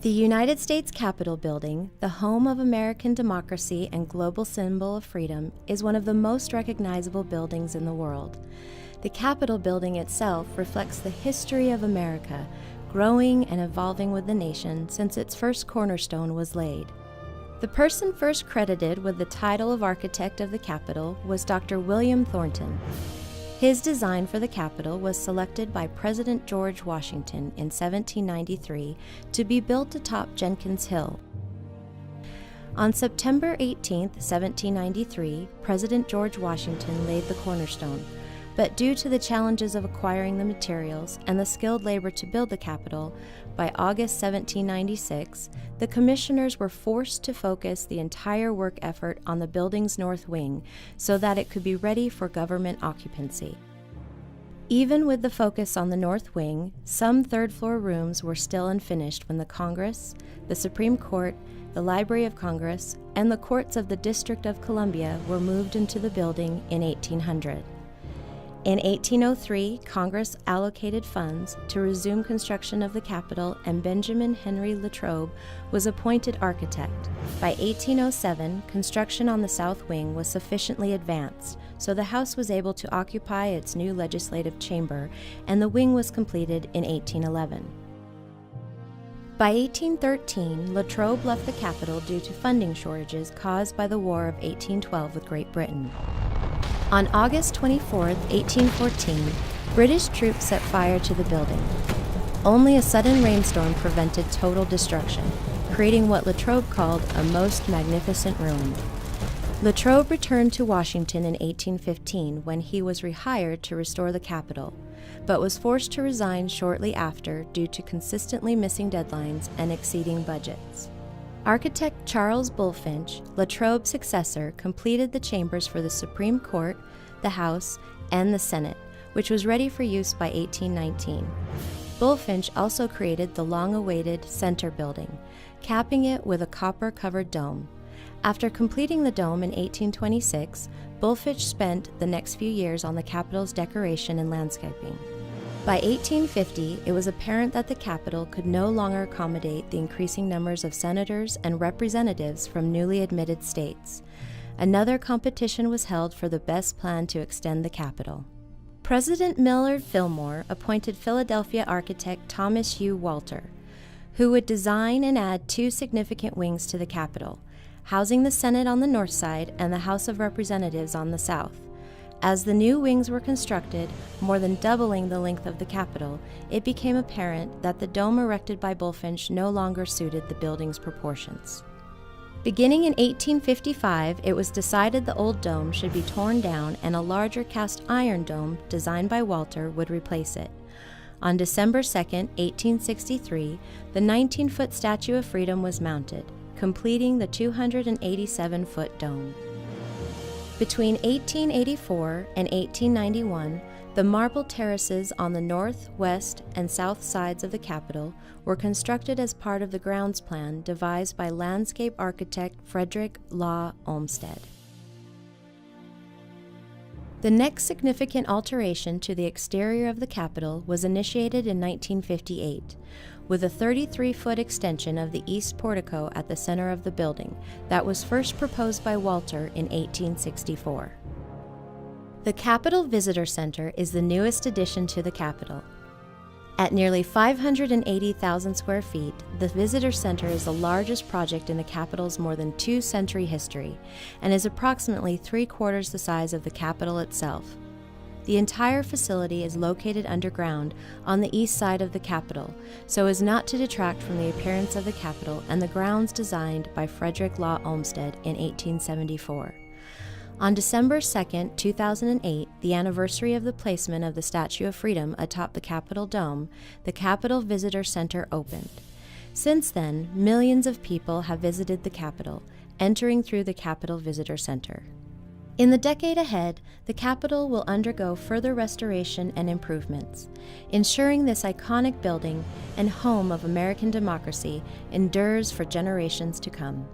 The United States Capitol Building, the home of American democracy and global symbol of freedom, is one of the most recognizable buildings in the world. The Capitol Building itself reflects the history of America, growing and evolving with the nation since its first cornerstone was laid. The person first credited with the title of architect of the Capitol was Dr. William Thornton. His design for the Capitol was selected by President George Washington in 1793 to be built atop Jenkins Hill. On September 18, 1793, President George Washington laid the cornerstone, but due to the challenges of acquiring the materials and the skilled labor to build the Capitol, by August 1796, the commissioners were forced to focus the entire work effort on the building's north wing so that it could be ready for government occupancy. Even with the focus on the north wing, some third-floor rooms were still unfinished when the Congress, the Supreme Court, the Library of Congress, and the courts of the District of Columbia were moved into the building in 1800. In 1803, Congress allocated funds to resume construction of the Capitol, and Benjamin Henry Latrobe was appointed architect. By 1807, construction on the south wing was sufficiently advanced, so the House was able to occupy its new legislative chamber, and the wing was completed in 1811. By 1813, Latrobe left the Capitol due to funding shortages caused by the War of 1812 with Great Britain. On August 24, 1814, British troops set fire to the building. Only a sudden rainstorm prevented total destruction, creating what Latrobe called a most magnificent ruin. Latrobe returned to Washington in 1815 when he was rehired to restore the Capitol, but was forced to resign shortly after due to consistently missing deadlines and exceeding budgets. Architect Charles Bulfinch, Latrobe's successor, completed the chambers for the Supreme Court, the House, and the Senate, which was ready for use by 1819. Bulfinch also created the long-awaited Center Building, capping it with a copper-covered dome. After completing the dome in 1826, Bulfinch spent the next few years on the Capitol's decoration and landscaping. By 1850, it was apparent that the Capitol could no longer accommodate the increasing numbers of senators and representatives from newly admitted states. Another competition was held for the best plan to extend the Capitol. President Millard Fillmore appointed Philadelphia architect Thomas Hugh Walter, who would design and add two significant wings to the Capitol, housing the Senate on the north side and the House of Representatives on the south. As the new wings were constructed, more than doubling the length of the Capitol, it became apparent that the dome erected by Bulfinch no longer suited the building's proportions. Beginning in 1855, it was decided the old dome should be torn down and a larger cast iron dome designed by Walter would replace it. On December 2, 1863, the 19-foot Statue of Freedom was mounted, completing the 287-foot dome. Between 1884 and 1891, the marble terraces on the north, west, and south sides of the Capitol were constructed as part of the grounds plan devised by landscape architect Frederick Law Olmsted. The next significant alteration to the exterior of the Capitol was initiated in 1958, with a 33-foot extension of the east portico at the center of the building that was first proposed by Walter in 1864. The Capitol Visitor Center is the newest addition to the Capitol. At nearly 580,000 square feet, the Visitor Center is the largest project in the Capitol's more than two-century history and is approximately three-quarters the size of the Capitol itself. The entire facility is located underground on the east side of the Capitol, so as not to detract from the appearance of the Capitol and the grounds designed by Frederick Law Olmsted in 1874. On December 2, 2008, the anniversary of the placement of the Statue of Freedom atop the Capitol Dome, the Capitol Visitor Center opened. Since then, millions of people have visited the Capitol, entering through the Capitol Visitor Center. In the decade ahead, the Capitol will undergo further restoration and improvements, ensuring this iconic building and home of American democracy endures for generations to come.